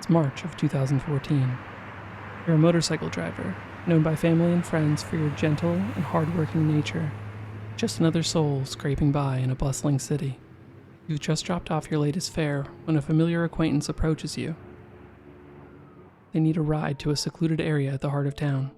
It's March of 2014. You're a motorcycle driver, known by family and friends for your gentle and hardworking nature. Just another soul scraping by in a bustling city. You've just dropped off your latest fare when a familiar acquaintance approaches you. They need a ride to a secluded area at the heart of town.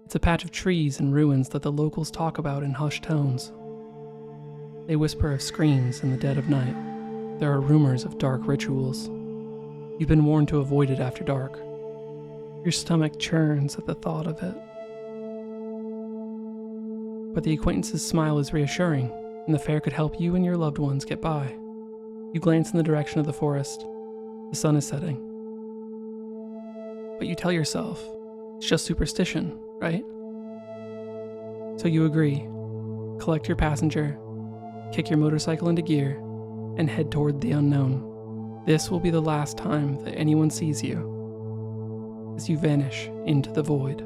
It's a patch of trees and ruins that the locals talk about in hushed tones. They whisper of screams in the dead of night. There are rumors of dark rituals. You've been warned to avoid it after dark. Your stomach churns at the thought of it. But the acquaintance's smile is reassuring, and the fare could help you and your loved ones get by. You glance in the direction of the forest. The sun is setting. But you tell yourself, it's just superstition, right? So you agree, collect your passenger, kick your motorcycle into gear, and head toward the unknown. This will be the last time that anyone sees you, as you vanish into the void.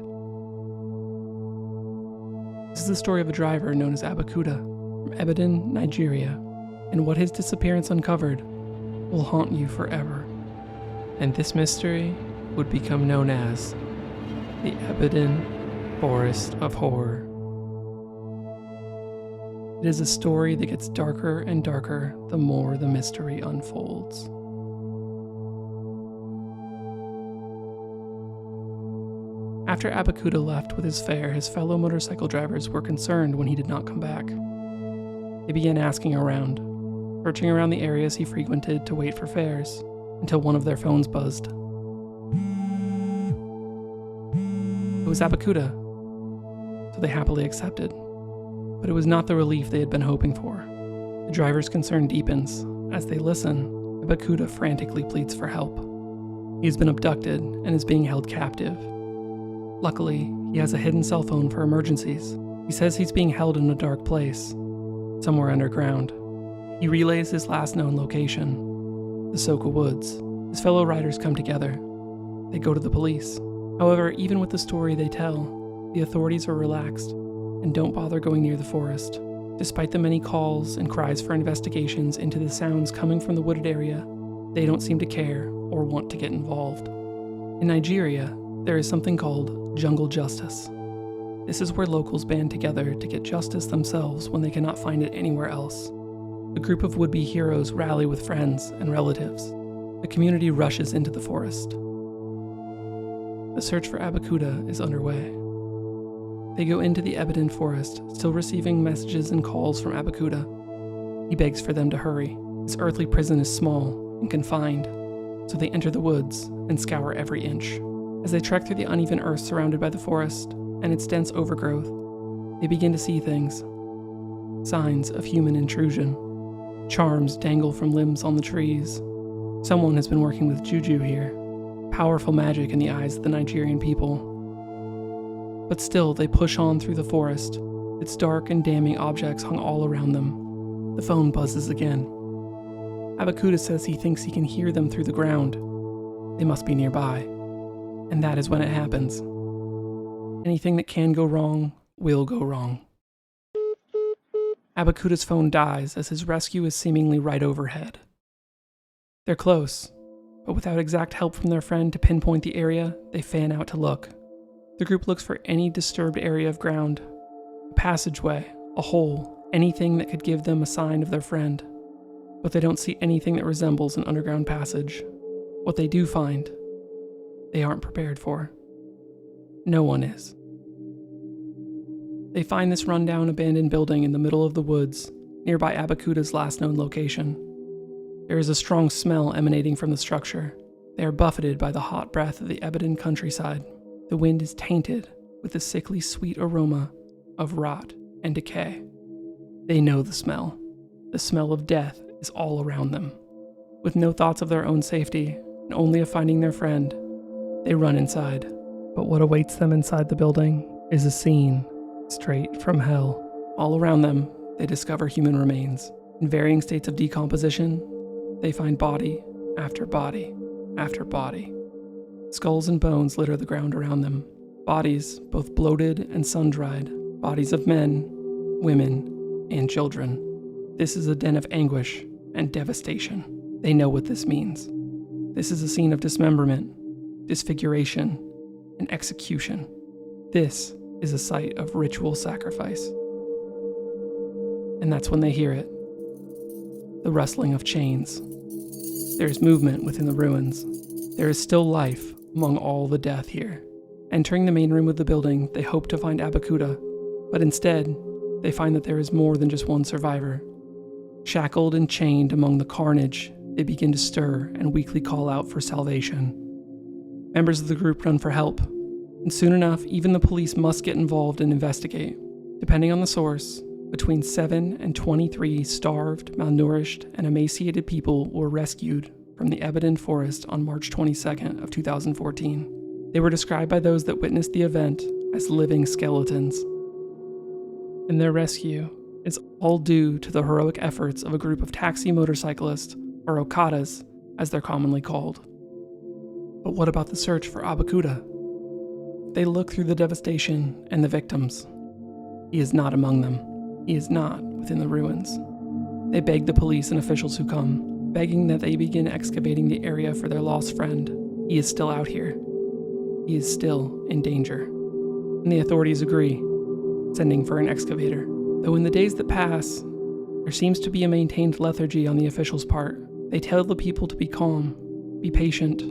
This is the story of a driver known as Abakuda from Ibadan, Nigeria, and what his disappearance uncovered will haunt you forever. And this mystery would become known as the Ibadan Forest of Horror. It is a story that gets darker and darker the more the mystery unfolds. After Abakuda left with his fare, his fellow motorcycle drivers were concerned when he did not come back. They began asking around, searching around the areas he frequented to wait for fares, until one of their phones buzzed. It was Abakuda, so they happily accepted. But it was not the relief they had been hoping for. The driver's concern deepens. As they listen, Abakuda frantically pleads for help. He has been abducted and is being held captive. Luckily, he has a hidden cell phone for emergencies. He says he's being held in a dark place, somewhere underground. He relays his last known location, the Soka Woods. His fellow riders come together. They go to the police. However, even with the story they tell, the authorities are relaxed and don't bother going near the forest. Despite the many calls and cries for investigations into the sounds coming from the wooded area, they don't seem to care or want to get involved. In Nigeria, there is something called jungle justice. This is where locals band together to get justice themselves when they cannot find it anywhere else. A group of would-be heroes rally with friends and relatives. The community rushes into the forest. The search for Abakuda is underway. They go into the Ibadan Forest, still receiving messages and calls from Abakuda. He begs for them to hurry. His earthly prison is small and confined, so they enter the woods and scour every inch. As they trek through the uneven earth surrounded by the forest and its dense overgrowth, they begin to see things. Signs of human intrusion. Charms dangle from limbs on the trees. Someone has been working with juju here. Powerful magic in the eyes of the Nigerian people. But still, they push on through the forest, its dark and damning objects hung all around them. The phone buzzes again. Abakuda says he thinks he can hear them through the ground. They must be nearby. And that is when it happens. Anything that can go wrong will go wrong. Abakuda's phone dies as his rescue is seemingly right overhead. They're close, but without exact help from their friend to pinpoint the area, they fan out to look. The group looks for any disturbed area of ground, a passageway, a hole, anything that could give them a sign of their friend. But they don't see anything that resembles an underground passage. What they do find, they aren't prepared for. No one is. They find this rundown abandoned building in the middle of the woods, nearby Abakuda's last known location. There is a strong smell emanating from the structure. They are buffeted by the hot breath of the Ibadan countryside. The wind is tainted with the sickly sweet aroma of rot and decay. They know the smell. The smell of death is all around them. With no thoughts of their own safety, and only of finding their friend, they run inside. But what awaits them inside the building is a scene straight from hell. All around them, they discover human remains. In varying states of decomposition, they find body after body after body. Skulls and bones litter the ground around them. Bodies, both bloated and sun-dried. Bodies of men, women, and children. This is a den of anguish and devastation. They know what this means. This is a scene of dismemberment, disfiguration, and execution. This is a site of ritual sacrifice. And that's when they hear it. The rustling of chains. There is movement within the ruins. There is still life among all the death here. Entering the main room of the building, they hope to find Abakuda, but instead, they find that there is more than just one survivor. Shackled and chained among the carnage, they begin to stir and weakly call out for salvation. Members of the group run for help, and soon enough, even the police must get involved and investigate. Depending on the source, between 7 and 23 starved, malnourished, and emaciated people were rescued from the Ibadan Forest on March 22nd of 2014. They were described by those that witnessed the event as living skeletons. And their rescue is all due to the heroic efforts of a group of taxi motorcyclists, or Okadas, as they're commonly called. But what about the search for Abakuda? They look through the devastation and the victims. He is not among them. He is not within the ruins. They beg the police and officials who come, begging that they begin excavating the area for their lost friend. He is still out here. He is still in danger. And the authorities agree, sending for an excavator. Though in the days that pass, there seems to be a maintained lethargy on the officials' part. They tell the people to be calm, be patient.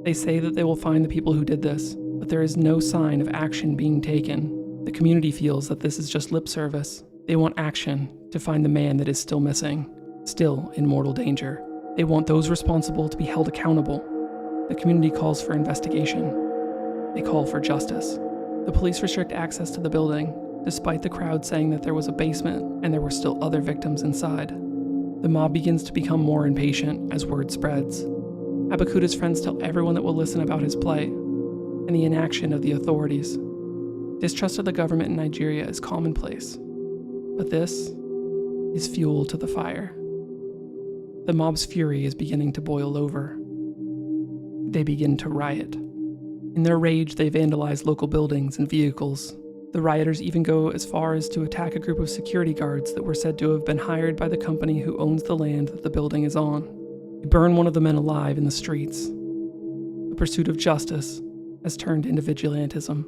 They say that they will find the people who did this, but there is no sign of action being taken. The community feels that this is just lip service. They want action to find the man that is still missing, still in mortal danger. They want those responsible to be held accountable. The community calls for investigation. They call for justice. The police restrict access to the building, despite the crowd saying that there was a basement and there were still other victims inside. The mob begins to become more impatient as word spreads. Abakuda's friends tell everyone that will listen about his plight and the inaction of the authorities. Distrust of the government in Nigeria is commonplace, but this is fuel to the fire. The mob's fury is beginning to boil over. They begin to riot. In their rage, they vandalize local buildings and vehicles. The rioters even go as far as to attack a group of security guards that were said to have been hired by the company who owns the land that the building is on. They burn one of the men alive in the streets. The pursuit of justice has turned into vigilantism.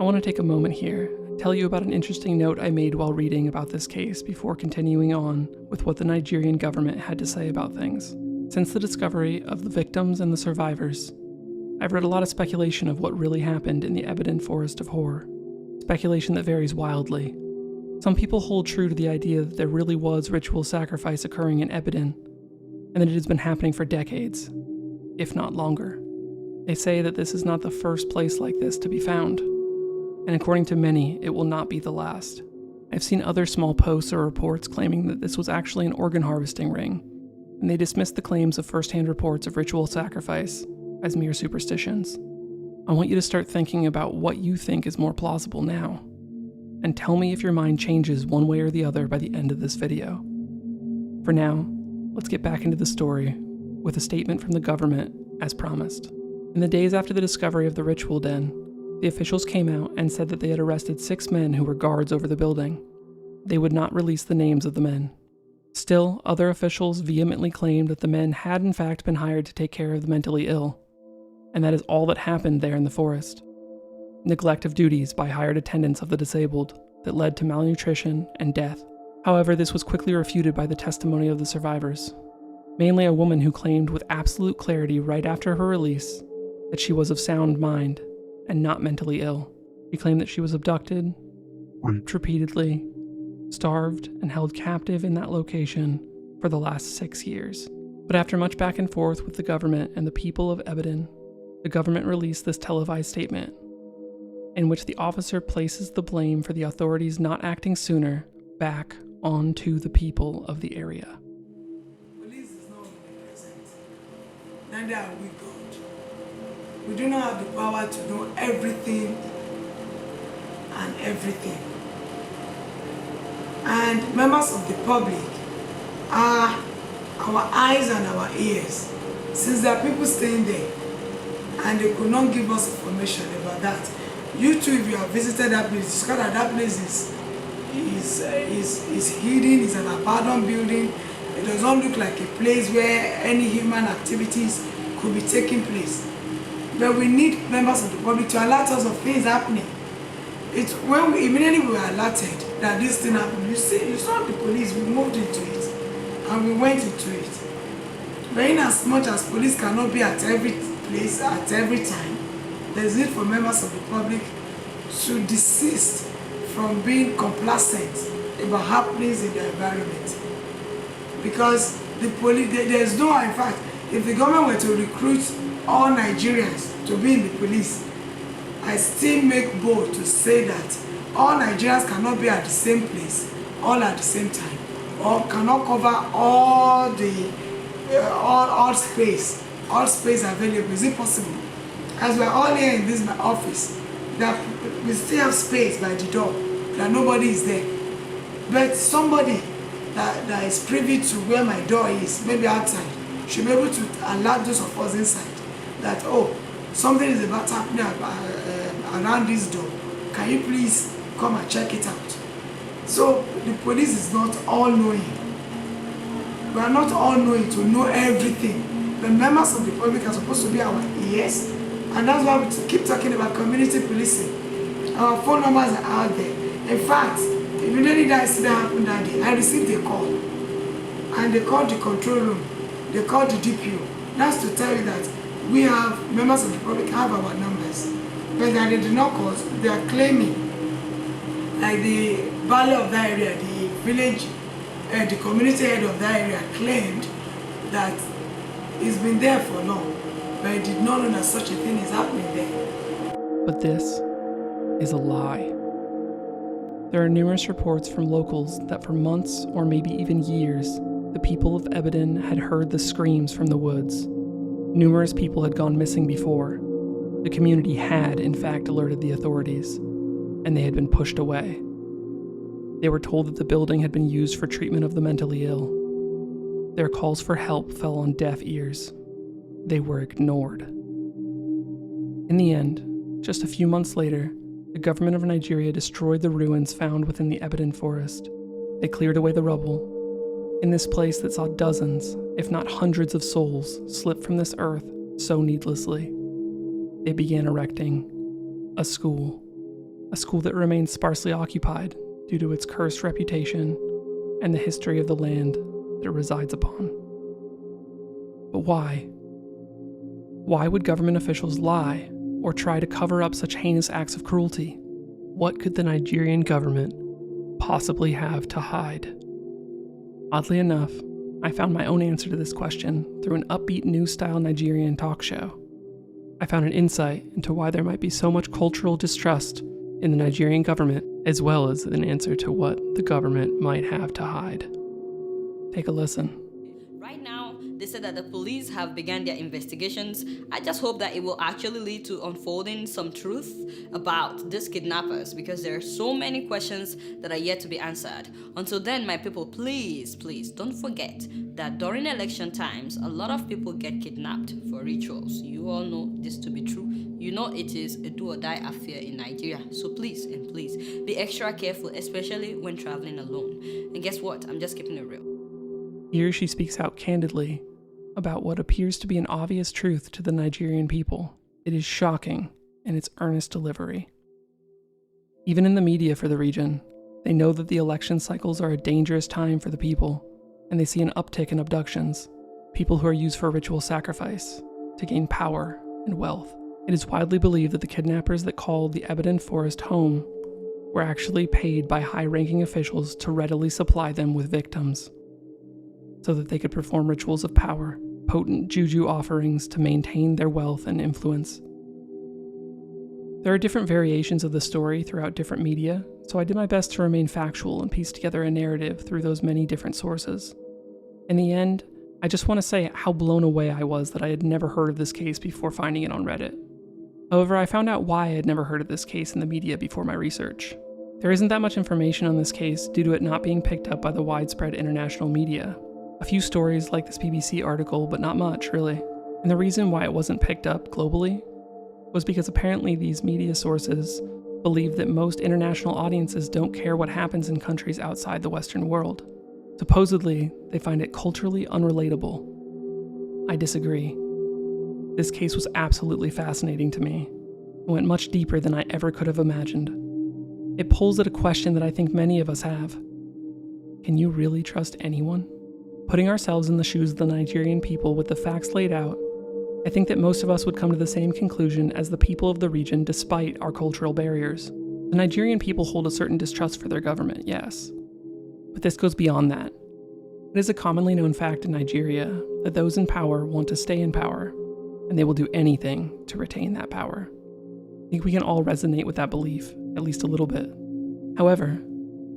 I want to take a moment here and tell you about an interesting note I made while reading about this case before continuing on with what the Nigerian government had to say about things. Since the discovery of the victims and the survivors, I've read a lot of speculation of what really happened in the Ibadan Forest of Horror. Speculation that varies wildly. Some people hold true to the idea that there really was ritual sacrifice occurring in Ibadan, and that it has been happening for decades, if not longer. They say that this is not the first place like this to be found, and according to many, it will not be the last. I've seen other small posts or reports claiming that this was actually an organ harvesting ring, and they dismissed the claims of first-hand reports of ritual sacrifice as mere superstitions. I want you to start thinking about what you think is more plausible now, and tell me if your mind changes one way or the other by the end of this video. For now, let's get back into the story with a statement from the government as promised. In the days after the discovery of the ritual den, the officials came out and said that they had arrested 6 men who were guards over the building. They would not release the names of the men. Still, other officials vehemently claimed that the men had in fact been hired to take care of the mentally ill, and that is all that happened there in the forest. Neglect of duties by hired attendants of the disabled that led to malnutrition and death. However, this was quickly refuted by the testimony of the survivors, mainly a woman who claimed with absolute clarity right after her release that she was of sound mind and not mentally ill. She claimed that she was abducted, raped repeatedly, starved, and held captive in that location for the last 6 years. But after much back and forth with the government and the people of Ibadan, the government released this televised statement, in which the officer places the blame for the authorities not acting sooner back onto the people of the area. Police is not omnipresent, neither are we God. We do not have the power to know everything and everything. And members of the public are our eyes and our ears, since there are people staying there and they could not give us information about that. You too, if you have visited that place, discover that place is hidden, it's an abandoned building, It does not look like a place where any human activities could be taking place. But we need members of the public to alert us of things happening. It's when immediately we were alerted that this thing happened, you saw the police, we moved into it and we went into it. But in as much as police cannot be at every place at every time, there is need for members of the public to desist from being complacent about happenings in the environment. Because the police, there's no, in fact, if the government were to recruit all Nigerians to be in the police, I still make bold to say that all Nigerians cannot be at the same place, all at the same time, or cannot cover all the all space available. Is it possible? As we're all here in this office, that we still have space by the door, that nobody is there. But somebody that is privy to where my door is, maybe outside, should be able to alert those of us inside that, oh, something is about happening around this door. Can you please come and check it out? So the police is not all-knowing. We are not all-knowing to know everything. The members of the public are supposed to be our ears, and that's why we keep talking about community policing. Our phone numbers are out there. In fact, immediately that incident happened that day, I received a call, and they called the control room. They called the DPO. That's to tell you that we have, members of the public have our numbers. But that they did not call, they are claiming, like the valley of that area, the village, the community head of that area claimed that it's been there for long, but I did not know that such a thing is happening there. But this is a lie. There are numerous reports from locals that for months or maybe even years, the people of Ibadan had heard the screams from the woods. Numerous people had gone missing before. The community had, in fact, alerted the authorities, and they had been pushed away. They were told that the building had been used for treatment of the mentally ill. Their calls for help fell on deaf ears. They were ignored. In the end, just a few months later, the government of Nigeria destroyed the ruins found within the Ibadan Forest. They cleared away the rubble. In this place that saw dozens, if not hundreds of souls slip from this earth so needlessly, they began erecting a school that remains sparsely occupied due to its cursed reputation and the history of the land that it resides upon. But why? Why would government officials lie or try to cover up such heinous acts of cruelty? What could the Nigerian government possibly have to hide? Oddly enough, I found my own answer to this question through an upbeat news-style Nigerian talk show. I found an insight into why there might be so much cultural distrust in the Nigerian government, as well as an answer to what the government might have to hide. Take a listen. Right now, they said that the police have begun their investigations. I just hope that it will actually lead to unfolding some truth about these kidnappers, because there are so many questions that are yet to be answered. Until then, my people, please don't forget that during election times, a lot of people get kidnapped for rituals. You all know this to be true. You know it is a do or die affair in Nigeria. So please be extra careful, especially when traveling alone. And guess what? I'm just keeping it real. Here she speaks out candidly about what appears to be an obvious truth to the Nigerian people. It is shocking in its earnest delivery. Even in the media for the region, they know that the election cycles are a dangerous time for the people, and they see an uptick in abductions, people who are used for ritual sacrifice, to gain power and wealth. It is widely believed that the kidnappers that called the Ibadan Forest home were actually paid by high-ranking officials to readily supply them with victims, so that they could perform rituals of power, potent juju offerings to maintain their wealth and influence. There are different variations of the story throughout different media, so I did my best to remain factual and piece together a narrative through those many different sources. In the end, I just want to say how blown away I was that I had never heard of this case before finding it on Reddit. However, I found out why I had never heard of this case in the media before my research. There isn't that much information on this case due to it not being picked up by the widespread international media. A few stories like this BBC article, but not much, really. And the reason why it wasn't picked up globally was because apparently these media sources believe that most international audiences don't care what happens in countries outside the Western world. Supposedly, they find it culturally unrelatable. I disagree. This case was absolutely fascinating to me. It went much deeper than I ever could have imagined. It pulls at a question that I think many of us have. Can you really trust anyone? Putting ourselves in the shoes of the Nigerian people with the facts laid out, I think that most of us would come to the same conclusion as the people of the region despite our cultural barriers. The Nigerian people hold a certain distrust for their government, yes. But this goes beyond that. It is a commonly known fact in Nigeria that those in power want to stay in power, and they will do anything to retain that power. I think we can all resonate with that belief, at least a little bit. However,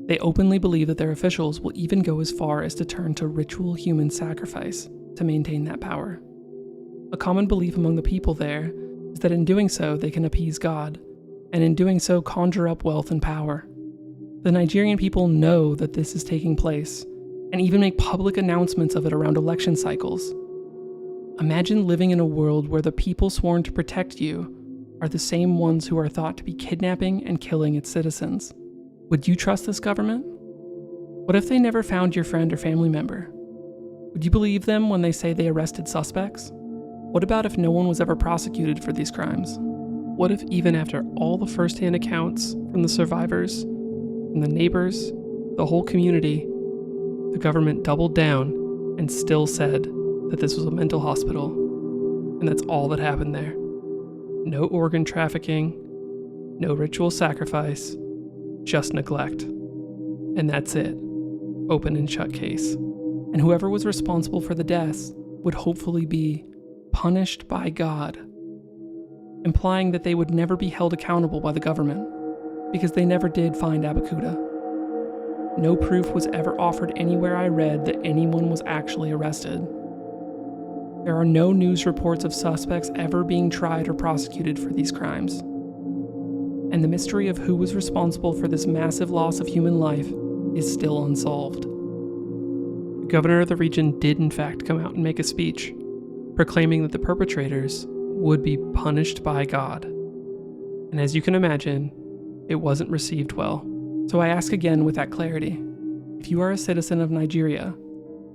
they openly believe that their officials will even go as far as to turn to ritual human sacrifice to maintain that power. A common belief among the people there is that in doing so they can appease God, and in doing so conjure up wealth and power. The Nigerian people know that this is taking place, and even make public announcements of it around election cycles. Imagine living in a world where the people sworn to protect you are the same ones who are thought to be kidnapping and killing its citizens. Would you trust this government? What if they never found your friend or family member? Would you believe them when they say they arrested suspects? What about if no one was ever prosecuted for these crimes? What if even after all the first-hand accounts from the survivors, from the neighbors, the whole community, the government doubled down and still said that this was a mental hospital, and that's all that happened there? No organ trafficking, no ritual sacrifice, just neglect. And that's it. Open and shut case. And whoever was responsible for the deaths would hopefully be punished by God, implying that they would never be held accountable by the government, because they never did find Abakuda. No proof was ever offered anywhere I read that anyone was actually arrested. There are no news reports of suspects ever being tried or prosecuted for these crimes. And the mystery of who was responsible for this massive loss of human life is still unsolved. The governor of the region did in fact come out and make a speech, proclaiming that the perpetrators would be punished by God. And as you can imagine, it wasn't received well. So I ask again with that clarity, if you are a citizen of Nigeria,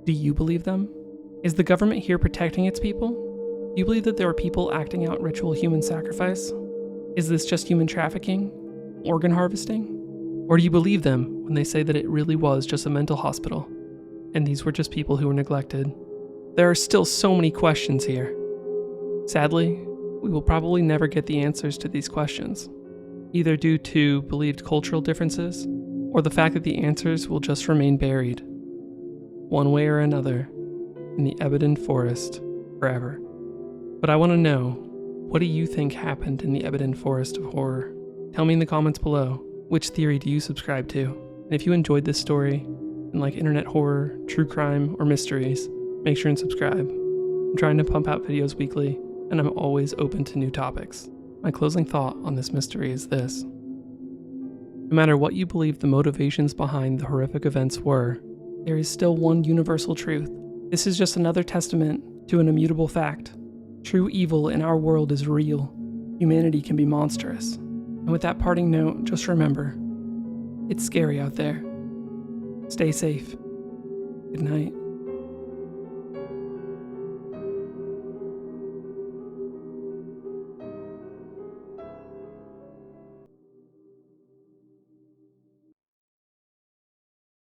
do you believe them? Is the government here protecting its people? Do you believe that there are people acting out ritual human sacrifice? Is this just human trafficking? Organ harvesting? Or do you believe them when they say that it really was just a mental hospital, and these were just people who were neglected? There are still so many questions here. Sadly, we will probably never get the answers to these questions, either due to believed cultural differences, or the fact that the answers will just remain buried, one way or another, in the Ibadan Forest forever. But I want to know, what do you think happened in the Ibadan Forest of Horror? Tell me in the comments below, which theory do you subscribe to? And if you enjoyed this story, and like internet horror, true crime, or mysteries, make sure and subscribe. I'm trying to pump out videos weekly, and I'm always open to new topics. My closing thought on this mystery is this. No matter what you believe the motivations behind the horrific events were, there is still one universal truth. This is just another testament to an immutable fact. True evil in our world is real. Humanity can be monstrous. And with that parting note, just remember, it's scary out there. Stay safe. Good night.